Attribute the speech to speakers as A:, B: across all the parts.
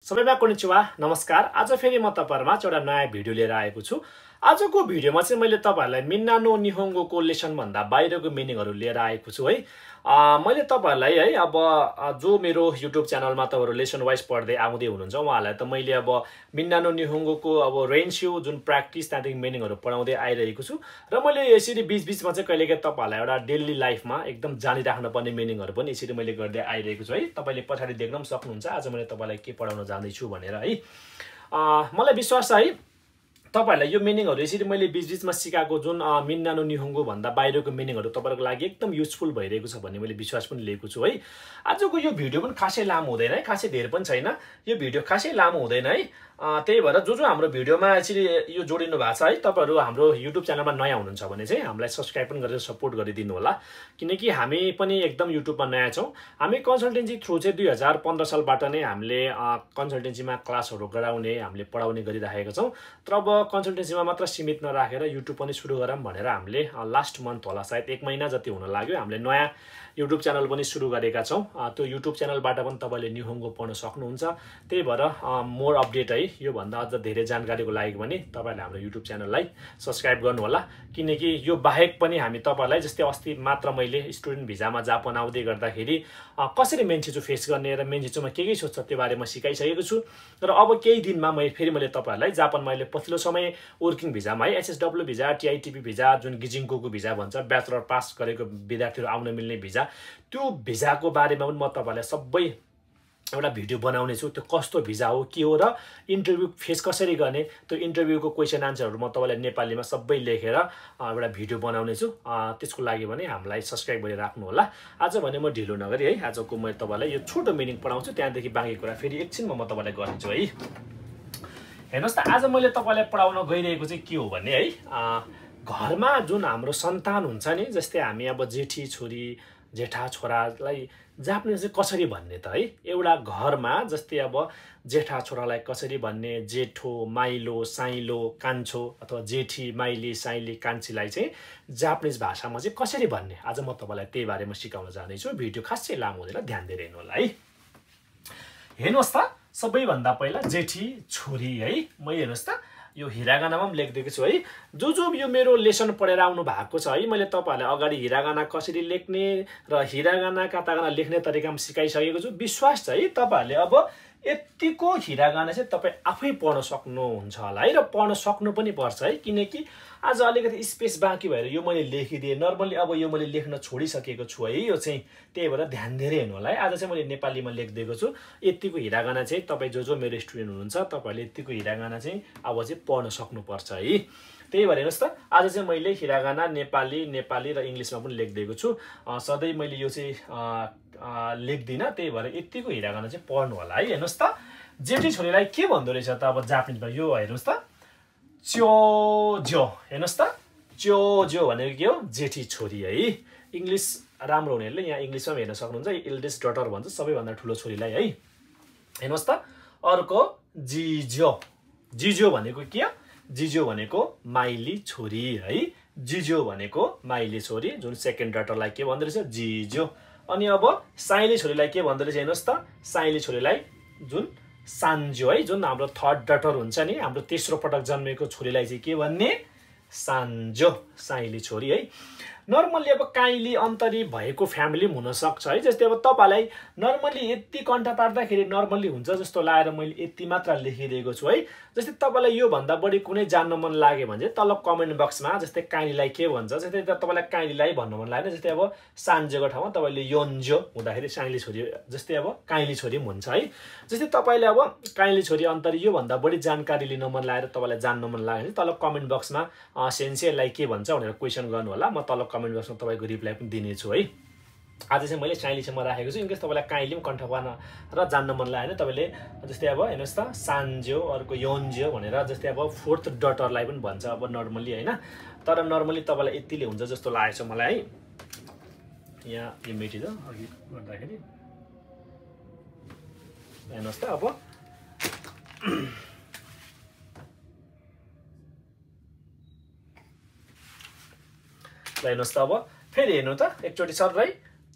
A: सबैमा कोनिचिवा नमस्कार। आज फेरि म तपाईहरुमा एउटा नयाँ भिडियो लिएर आएको छु। आजको भिडियोमा चाहिँ मैले तपाईहरुलाई मिन्ना नो निहोंगोको लेसन भन्दा बाहिरको मिनिङहरु लिएर आएको छु है। मैले तपाईहरुलाई है अब जो मेरो YouTube च्यानलमा तपाईहरु लेसन वाइज पढ्दै आउँदै हुनुहुन्छ उहाँहरुलाई त मैले अब मिन्ना नो निहोंगोको अब रेन्स्यु जुन प्र्याक्टिस त्यहाँदेखि मिनिङहरु पढाउँदै आइरहेको छु र मैले यसरी बीचबीचमा चाहिँ कहिलेकाहीँ तपाईहरुलाई एउटा डेली लाइफमा एकदम जानिराख्नु पर्ने मिनिङहरु पनि यसरी मैले गर्दै आइरहेको छु है। तपाईले पछाडी देख्न पनि सक्नुहुन्छ आज मैले तपाईलाई के पढाउन जाँदै छु भनेर है। मलाई विश्वास छ है तपाईहरुलाई यो मिनिङहरु यसरी मैले बीचबीचमा सिकाएको जुन मिन्ना नो निहोंगो भन्दा बाहिरको मिनिङहरु तपाईहरुको लागि एकदम युजफुल भइरहेको छ भन्ने मैले विश्वास पनि लिएको छु है। आजको यो भिडियो पनि खासै लामो हुँदैन है, खासै धेरै पनि छैन। यो भिडियो खासै लामो हुँदैन है। त्यही भएर जो हाम्रो भिडियोमा यसरी यो जोडिनु भएको छ है तपाईहरु हाम्रो YouTube च्यानलमा नयाँ हुनुहुन्छ भने चाहिँ हामीलाई सब्स्क्राइब पनि गरेर सपोर्ट गरिदिनु होला, किनकि हामी पनि एकदम युट्युबमा नयाँ छौं। हामी कन्सल्टेन्सी थ्रु चाहिँ 2015 सालबाट नै हामीले कन्सल्टेन्सीमा क्लासहरु गराउने हामीले पढाउने गरिराखेका छौं। तर अब कन्सल्टेन्सीमा मात्र सीमित नराखेर युट्युब पनि सुरु गरौँ भनेर हामीले लास्ट मन्थ होला सायद 1 महिना जति हुन लाग्यो हामीले नयाँ युट्युब च्यानल पनि सुरु गरेका छौं। त्यो युट्युब च्यानलबाट पनि तपाईले निहोंगो पढ्न सक्नुहुन्छ। त्यही भएर मोर अपडेट है यो भन्दा अझ धेरै जानकारीको लागि पनि तपाईले हाम्रो युट्युब च्यानललाई सब्स्क्राइब गर्नु होला, किनकि यो बाहेक पनि हामी तपाईहरुलाई जस्तै अस्ति मात्र मैले स्टुडेन्ट भिजामा जापान आउँदै गर्दाखेरि कसरी मेन्चेचु फेस गर्ने र मेन्चेचुमा के सोच्छ त्यो बारेमा सिकाइसकेको छु। र अब केही दिनमा मैले तपाईहरुलाई जापान मैले पछिल्लो समय वर्किङ भिजामा है एसएसडब्ल्यू भिजा, टीआईटीपी भिजा जुन गिजिङकोको भिजा भन्छ, ब्याचलर पास गरेको विद्यार्थीहरु आउन मिल्ने भिजा, त्यो भिजाको बारेमा पनि म तपाईहरुलाई सबै एउटा भिडियो बनाउने छु। त्यो कस्तो भिजा हो, के हो र इन्टरभ्यु फेस कसरी गर्ने, त्यो इन्टरभ्युको क्वेशन आन्सरहरु म तपाईलाई नेपालीमा सबै लेखेर एउटा भिडियो बनाउने छु। त्यसको लागि भने हामीलाई सब्स्क्राइब गरेर राख्नु होला। आज भने म ढिलो नगरी है आजको म तपाईलाई यो छोटो मिनिङ पढाउँछु, त्यहाँदेखि बाँकी कुरा फेरि एकछिनमा म तपाईलाई गर्छु है। हेर्नुस् त आज मैले तपाईलाई पढाउन गइरहेको चाहिँ के हो भने है घरमा जुन हाम्रो सन्तान हुन्छ नि, जस्तै हामी अब जेठी छोरी जेठा छोरालाई जापानिज चाहिँ कसरी भन्ने त है। एउटा घरमा जस्तै अब जेठा छोरालाई कसरी भन्ने, जेठो, माइलो, साइलो, कान्छो अथवा जेठी, माइली, साइली, कान्छीलाई चाहिँ जापानिज भाषामा चाहिँ कसरी भन्ने आज म तपाईलाई त्यही बारेमा सिकाउन जाँदै छु। भिडियो खासै लामो हुँदैन, ध्यान दिएर हेर्नु होला है। हेर्नुस् त सबैभन्दा पहिला जेठी छोरी है। म हेर्नुस् त यो हिरागानामा पनि लेख्दिएको छु है। जो यो मेरो लेसन पढेर आउनु भएको छ है, मैले तपाईहरुलाई अगाडि हिरागाना कसरी लेख्ने र हिरागाना कातागाना लेख्ने तरिकामा सिकाइसकेको छु। विश्वास छ है तपाईहरुले अब यतिको हिरागाना चाहिँ तपाई आफै पढ्न सक्नुहुन्छ होला है, र पढ्न सक्नु पनि पर्छ है, किनकि आज अलिकति स्पेस बाँकी भएर यो मैले लेखिदिए। नर्मली अब यो मैले लेख्न छोडिसकेको छु है यो चाहिँ, त्यही भएर ध्यान दिएर हेर्नु होला है। आज चाहिँ मैले नेपालीमा लेखिदिएको छु। यतिको हिरागाना चाहिँ तपाई जो मेरो स्टुडेन्ट हुनुहुन्छ तपाईहरुले यतिको हिरागाना चाहिँ अब चाहिँ पढ्न सक्नुपर्छ है। त्यही भएर हेर्नुस् त आज चाहिँ मैले हिरागाना नेपाली र इंग्लिशमा पनि लेखिदिएको छु। सधैं मैले यो चाहिँ लेख्दिन, त्यही भएर यतिको हिरागाना चाहिँ पढ्नु होला है। हेर्नुस् त जेठी छोरीलाई के भन्दो रहेछ त अब जापानिजमा, यो हेर्नुस् त च्योजो। हेर्नुस् त च्योजो भनेको के हो, जेठी छोरी है। इंग्लिश राम्रो हुनेहरुले यहाँ इंग्लिशमा हेर्न सक्नुहुन्छ, एल्डेस्ट डटर भन्छ सबैभन्दा ठुलो छोरीलाई है। हेर्नुस् त अर्को जिजो। जिजो भनेको के हो, जिजो भनेको माइली छोरी है। जिजो भनेको माइली छोरी जुन सेकेन्ड डटरलाई के भन्दो रहेछ, जिजो। अनि अब साइली छोरीलाई के भन्दो रहेछ, हेर्नुस् त साइली छोरीलाई जुन सान्जो है, जुन हाम्रो थर्ड डटर हुन्छ नि, हाम्रो तेस्रो पटक जन्मेको छोरीलाई चाहिँ के भन्ने, सान्जो, साइली छोरी है। नर्मली अब काइली अन्तरी भएको फ्यामिली पनि हुन सक्छ है। जस्तै अब तपाईलाई नर्मली यति कण्ठ पार्दाखेरि नर्मली हुन्छ जस्तो लागेर मैले यति मात्र लेखिदिएको छु है। जस्तै तपाईलाई यो भन्दा बढी कुनै जान्न मन लाग्यो भने चाहिँ तल कमेन्ट बक्समा जस्तै काइलीलाई के भन्छ, जस्तै तपाईलाई काइलीलाई भन्न मन लाग्यो, जस्तै अब सान्जोको ठाउँमा तपाईले योन्जो हुँदाखेरि साइली छोरी जस्तै अब काइली छोरी पनि हुन्छ है। जस्तै तपाईले अब काइली छोरी अन्तरी यो भन्दा बढी जानकारी लिन मन लागेर तपाईलाई जान्न मन लाग्यो भने तल कमेन्ट बक्समा सेन्सेलाई के भन्छ भनेर क्वेशन गर्नु होला। म तल कमेन्ट बक्समा तपाईको रिप्लाई पनि दिनेछु है। आज चाहिँ मैले साइलीसम्म राखेको छु। इनकेस तपाईलाई काइली पनि कण्ठ पार्न र जान्न मन लाग्यो भने तपाईले जस्तै अब हेर्नुस् त सान्जो अर्को योन्जो भनेर जस्तै अब फोर्थ डटरलाई पनि भन्छ अब नर्मली हैन। तर नर्मली तपाईलाई यतिले हुन्छ जस्तो लागेको छ मलाई है। यहाँ यो मेटिद अघि गर्दाखेरि हेर्नुस् त अब हेर्नुस् त अब फेरि हेर्नु त एकचोटि सर है।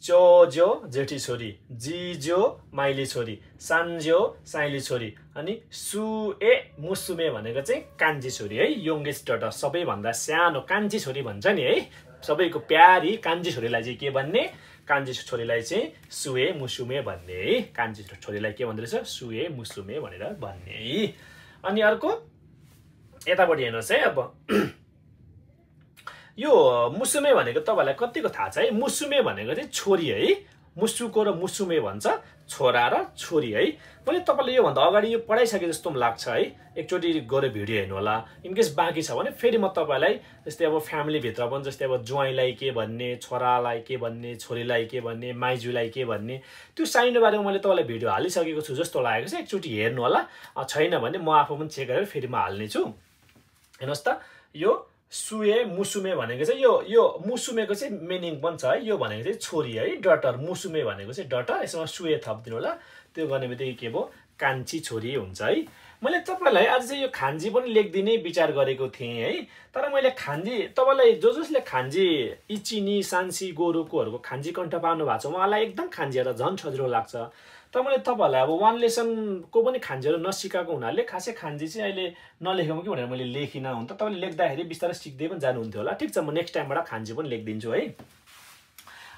A: चोज्यो जेठी छोरी, जिज्यो माइली छोरी, सान्ज्यो साइली छोरी, अनि सुए मुसुमे भनेको चाहिँ कान्छी छोरी है, यंगेस्ट डटर, सबैभन्दा सानो कान्छी छोरी भन्छ नि है, सबैको प्यारी कान्छी छोरीलाई चाहिँ के भन्ने, कान्छी छोरीलाई चाहिँ सुए मुसुमे भन्ने है, कान्छी छोरीलाई के भन्दो रहेछ, सुए मुसुमे भनेर भन्ने है। अनि अर्को यतापट्टि हेर्नुहोस् है, अब यो मुसुमे भनेको तपाईहरुलाई कतिको थाहा छ है, मुसुमे भनेको चाहिँ छोरी है, मुसुको र मुसुमे भन्छ छोरा र छोरी है। मैले तपाईलाई यो भन्दा अगाडि यो पढाइसके जस्तो लाग्छ है, एकचोटी गएर भिडियो हेर्नु होला। इनकेस बाँकी छ भने फेरि म तपाईलाई जस्तै अब फ्यामिली भित्र पनि जस्तै अब ज्वाइँलाई के भन्ने, छोरालाई के भन्ने, छोरीलाई के भन्ने, माइजूलाई के भन्ने, त्यो साइनो बारेमा मैले तपाईलाई भिडियो हालिसकेको छु जस्तो लागेको छ, एकचोटी हेर्नु होला। छैन भने म आफू पनि चेक गरेर फेरि म हाल्ने छु। हेर्नुहोस् त, यो सुए मुसुमे भनेको चाहिँ यो मुसुमेको चाहिँ मिनिङ पनि छ है, यो भनेको चाहिँ छोरी है, डटर, मुसुमे भनेको चाहिँ डटर, यसमा सुए थप्दिनु होला, त्यो गर्ने बित्तिकै के भयो, कान्छी छोरी हुन्छ है। मैले तपाईलाई आज चाहिँ यो खान्जी पनि लेख्दिने विचार गरेको थिएँ है, तर मैले खान्जी तपाईलाई जसले खान्जी इचिनी सान्सी गोरुकोहरूको खान्जी कण्ठ पाउनु भएको छ, उहाँलाई एकदम खान्जी हेर्दा झन् सजिलो लाग्छ। तर मैले तपाईहरुलाई अब वान लेसनको पनि खान्जीहरु नसिकाएको हुनाले खासै खान्जी चाहिँ अहिले नलेखेको कि भनेर मैले लेखिन, हुन त तपाईले लेख्दाखेरि बिस्तारै सिक्दै पनि जानुहुन्थ्यो होला। ठिक छ, म नेक्स्ट टाइमबाट खान्जी पनि लेखिदिन्छु है।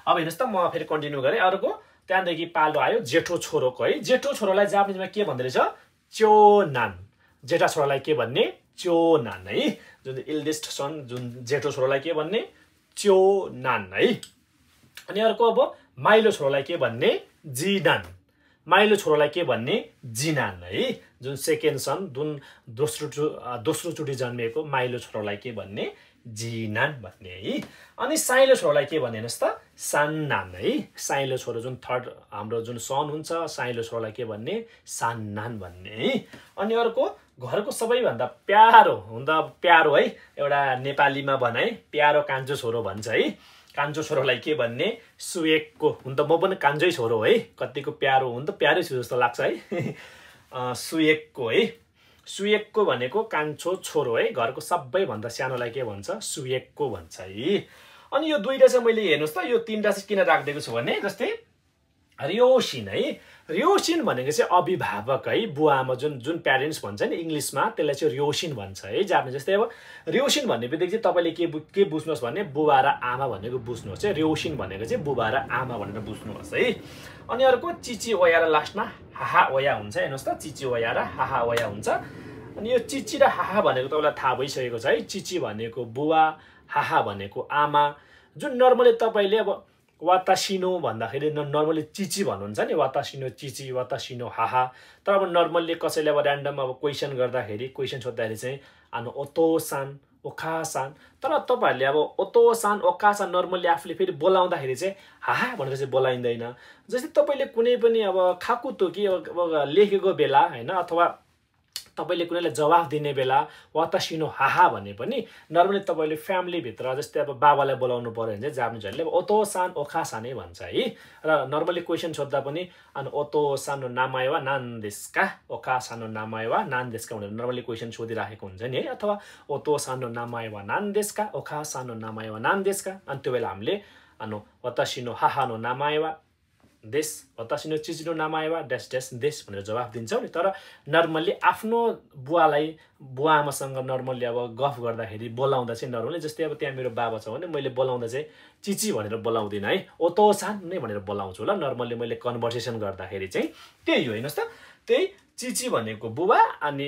A: अब हेर्नुहोस् त, म फेरि कन्टिन्यू गरेँ। अर्को त्यहाँदेखि पालो आयो जेठो छोरोको है, जेठो छोरोलाई जापानिजमा के भन्दो रहेछ, च्योनान, जेठा छोरालाई के भन्ने, च्योनान है, जुन इल्डेस्ट सन, जुन जेठो छोरोलाई के भन्ने, च्योनान है। अनि अर्को अब माइलो छोरोलाई के भन्ने, जिनान, माइलो छोरोलाई के भन्ने, जिनान है, जुन सेकेन्ड सन, जुन दोस्रो चोटि जन्मिएको माइलो छोरोलाई के भन्ने, जिनान भन्ने है। अनि साइलो छोरोलाई के भन्ने हेर्नुहोस् त, सान्नान है, साइलो छोरो जुन थर्ड हाम्रो जुन सन हुन्छ, साइलो छोरोलाई के भन्ने, सान्नान भन्ने है। अनि अर्को घरको सबैभन्दा प्यारो है, एउटा नेपालीमा भनाइ प्यारो कान्छो छोरो भन्छ है, कान्छो छोरोलाई के भन्ने, सुएकको, हुन त म पनि कान्छै छोरो है, कतिको प्यारो हुन त प्यारै छु जस्तो लाग्छ है। सुएकको है, सुएकको भनेको कान्छो छोरो है, घरको सबैभन्दा सानोलाई के भन्छ, सुएकको भन्छ है। अनि यो दुईटा चाहिँ मैले हेर्नुहोस् त, यो तीनटा चाहिँ किन राखिदिएको छु भने, जस्तै र्योसिन है, र्योसिन भनेको चाहिँ अभिभावक है, बुवा आमा, जुन प्यारेन्ट्स भन्छ नि इङ्ग्लिसमा, त्यसलाई चाहिँ र्योसिन भन्छ है जापानिज। जस्तै अब र्योसिन भन्ने बित्तिकै चाहिँ तपाईँले के बुझ्नुहोस् भने, बुबा र आमा भनेको बुझ्नुहोस् है, र्योसिन भनेको चाहिँ बुबा र आमा भनेर बुझ्नुहोस् है। अनि अर्को चिची ओया र लास्टमा हाहा ओया हुन्छ, हेर्नुहोस् त, चिची ओया र हाहा ओया हुन्छ। अनि यो चिची र हाहा भनेको तपाईँलाई थाहा भइसकेको छ है, चिची भनेको बुवा, हाहा भनेको आमा, जुन नर्मली तपाईँले अब वातासिनो भन्दाखेरि नर्मली चिची भन्नुहुन्छ नि, वातासिनो चिची, वातासिनो हाहा। तर अब नर्मल्ली कसैले अब ऱ्यान्डम अब क्वेसन गर्दाखेरि, क्वेसन सोद्धाखेरि चाहिँ ओतोसान, ओखासान, तर तपाईहरुले अब ओतोसान, ओखासान नर्मल्ली आफूले फेरि बोलाउँदाखेरि चाहिँ हाहा भनेर चाहिँ बोलाइँदैन। जस्तै तपाईले कुनै पनि अब खाकुतोकी अब लेखेको बेला हैन, अथवा तपाईले कुनैलाई जवाफ दिने बेला वातासिनो हाहा भने पनि नर्मली तपाईले फ्यामिली भित्र जस्तै अब बाबालाई बोलाउनु पर्यो भने चाहिँ जापानिजहरुले ओतोसान ओखासानै भन्छ है। र नर्मली क्वेसन सोध्दा पनि ओतोसान नो नामाए वा नान देसु का, ओखासान नो नामाए वा नान देसु का भनेर नर्मली क्वेसन सोधिराखेको हुन्छ नि है, अथवा ओतोसान नो नामाए वा नान देसु का, ओखासान नो नामाए वा नान देसु का। अनि त्यो बेला हामीले वातासिनो हाहा नो नामाए वा देश, वातासिनो चिचिनो नामाए वा डेस डेस देश भनेर जवाफ दिन्छौँ नि। तर नर्मल्ली आफ्नो बुवा आमासँग नर्मल्ली अब गफ गर्दाखेरि बोलाउँदा चाहिँ नर्मल्ली जस्तै अब त्यहाँ मेरो बाबा छ भने मैले बोलाउँदा चाहिँ चिची भनेर बोलाउँदिनँ है, ओतोसान नै भनेर बोलाउँछु ल। नर्मल्ली मैले कन्भर्सेसन गर्दाखेरि चाहिँ त्यही हो। हेर्नुहोस् त, त्यही चिची भनेको बुबा अनि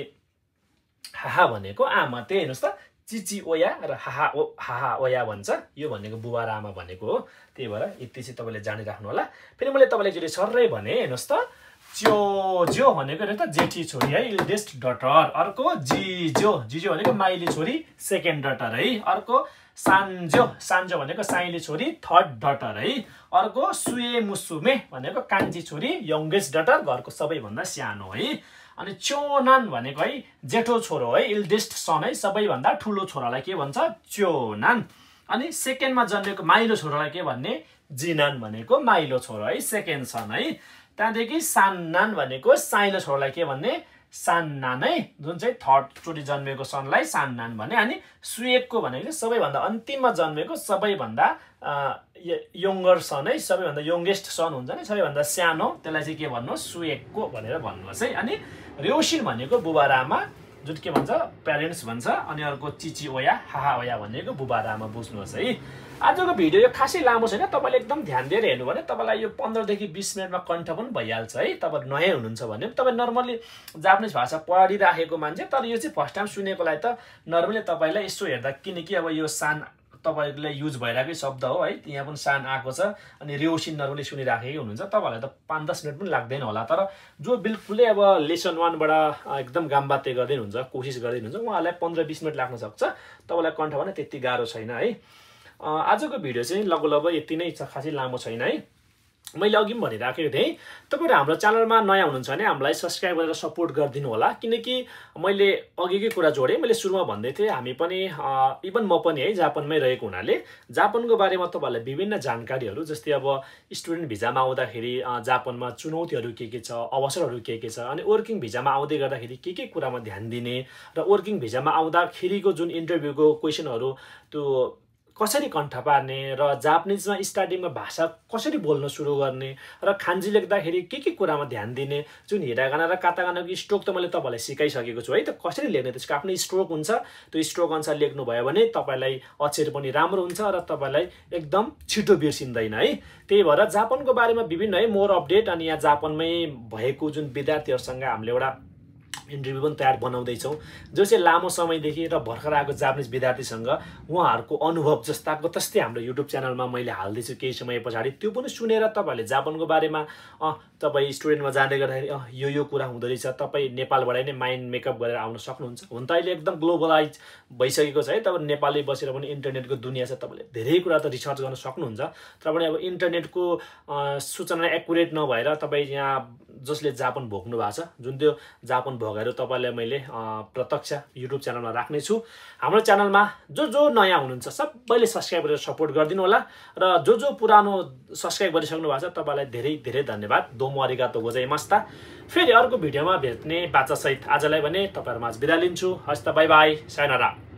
A: हाहा भनेको आमा, त्यही हेर्नुहोस् त, चिची ओया र हाहा ओया भन्छ, यो भनेको बुबा र आमा भनेको हो। त्यही भएर यति चाहिँ तपाईँले जानिराख्नु होला। फेरि मैले तपाईँलाई एकचोटि सर्रै भने, हेर्नुहोस् त, च्योज्यो भनेको हेर्नुहोस् त जेठी छोरी है, इल्डेस्ट डटर। अर्को जिज्यो, जिज्यो भनेको माइली छोरी, सेकेन्ड डटर है। अर्को सान्ज्यो, सान्ज्यो भनेको साइली छोरी, थर्ड डटर है। अर्को सुए मुसुमे भनेको कान्छी छोरी, यंगेस्ट डटर, घरको सबैभन्दा सानो है। अनि च्योनान भनेको है जेठो छोरो है, इल्डेस्ट सन है, सबैभन्दा ठुलो छोरालाई के भन्छ, च्योनान। अनि सेकेन्डमा जन्मेको माइलो छोरालाई के भन्ने, जिनान भनेको माइलो छोरो है, सेकेन्ड सन है। त्यहाँदेखि सान्नान भनेको साइलो छोरालाई के भन्ने, सान्नान है, जुन चाहिँ थर्ड चोटि जन्मेको सनलाई सान्नान भने। अनि सुएकको भनेको सबैभन्दा अन्तिममा जन्मेको सबैभन्दा यङ्गर सन है, सबैभन्दा यङ्गेस्ट सन हुन्छ नि, सबैभन्दा सानो, त्यसलाई चाहिँ के भन्नु सुएकको भनेर भन्नुहोस् है। अनि र्योसिन भनेको बुबारामा, जुन के भन्छ प्यारेन्ट्स भन्छ। अनि अर्को चिची ओया हाहा ओया भनेको बुबारामा, बुझ्नुहोस् है। आजको भिडियो यो खासै लामो छैन, तपाईँले एकदम ध्यान दिएर हेर्नु भने तपाईँलाई यो 15 देखि 20 मिनटमा कण्ठ पनि भइहाल्छ है। तपाईँ नयाँ हुनुहुन्छ भने तपाईँ नर्मली जापानिज भाषा पढिराखेको मान्छे, तर यो चाहिँ फर्स्ट टाइम सुनेकोलाई त नर्मली तपाईँलाई यसो हेर्दा, किनकि अब यो सान तपाईँले युज भइरहेकै शब्द हो है, यहाँ पनि सान आएको छ। अनि र्योसिन नर्मली सुनिराखेकै हुनुहुन्छ, तपाईँहरूलाई त 5-10 मिनट पनि लाग्दैन होला। तर जो बिल्कुलै अब लेसन 1 बाट एकदम गाम्बाते गर्दै हुन्छ, कोसिस गर्दै हुन्छ, उहाँहरूलाई 15-20 मिनट लाग्न सक्छ। तपाईँलाई कण्ठ भने त्यति गाह्रो छैन है। आजको भिडियो चाहिँ लगभग यति नै छ, खासै लामो छैन है। मैले अघि पनि भनिराखेको थिएँ, तपाईँहरू हाम्रो च्यानलमा नयाँ हुनुहुन्छ भने हामीलाई सब्सक्राइब गरेर सपोर्ट गरिदिनु होला। किनकि मैले अघिकै कुरा जोडेँ, मैले सुरुमा भन्दै थिएँ हामी पनि इभन म पनि है जापानमै रहेको हुनाले जापानको बारेमा तपाईँहरूलाई विभिन्न जानकारीहरू, जस्तै अब स्टुडेन्ट भिजामा आउँदाखेरि जापानमा चुनौतीहरू के छ, अवसरहरू के छ, अनि वर्किङ भिजामा आउँदै गर्दाखेरि के कुरामा ध्यान दिने, र वर्किङ भिजामा आउँदाखेरिको जुन इन्टरभ्यूको क्वेसनहरू त्यो कसरी कण्ठ पार्ने, र जापानिजमा स्टार्टिङमा भाषा कसरी बोल्न सुरु गर्ने, र खान्जी लेख्दाखेरि के कुरामा ध्यान दिने, जुन हिरागाना र कातागानाको स्ट्रोक त मैले तपाईँलाई सिकाइसकेको छु है। त कसरी लेख्ने, त्यसको आफ्नै स्ट्रोक हुन्छ, त्यो स्ट्रोक अनुसार लेख्नुभयो भने तपाईँलाई अक्षर पनि राम्रो हुन्छ र तपाईँलाई एकदम छिटो बिर्सिँदैन है। त्यही भएर जापानको बारेमा विभिन्न है मोर अपडेट, अनि यहाँ जापानमै भएको जुन विद्यार्थीहरूसँग हामीले एउटा इन्टरभ्यू पनि तयार बनाउँदैछौँ, जो चाहिँ लामो समयदेखि र भर्खर आएको जापानिज विद्यार्थीसँग उहाँहरूको अनुभव जस्ताको तस्तै हाम्रो युट्युब च्यानलमा मैले हाल्दैछु केही समय पछाडि। त्यो पनि सुनेर तपाईँहरूले जापानको बारेमा तपाईँ स्टुडेन्टमा जाँदै गर्दाखेरि यो कुरा हुँदो रहेछ, तपाईँ नेपालबाट नै माइन्ड मेकअप गरेर आउन सक्नुहुन्छ। हुन त अहिले एकदम ग्लोबलाइज भइसकेको छ है, तपाईँ नेपालमै बसेर पनि इन्टरनेटको दुनियाँ छ, तपाईँले धेरै कुरा त रिसर्च गर्न सक्नुहुन्छ। तर पनि अब इन्टरनेटको सूचना एकुरेट नभएर तपाईँ यहाँ जसले जापान भोग्नु भएको छ, जुन त्यो जापान भोगेर तपाईँलाई मैले प्रत्यक्ष युट्युब च्यानलमा राख्नेछु। हाम्रो च्यानलमा जो नयाँ हुनुहुन्छ सबैले सब्सक्राइब गरेर सपोर्ट गरिदिनु होला, र जो पुरानो सब्सक्राइब गरिसक्नु भएको छ तपाईँलाई धेरै धेरै धन्यवाद। दोमो अरिगातो गोजाइमास्ता। फेरि अर्को भिडियोमा भेट्ने बाचासहित आजलाई भने तपाईँहरूमा बिदा लिन्छु। हस्त बाई बाई, सायोनारा।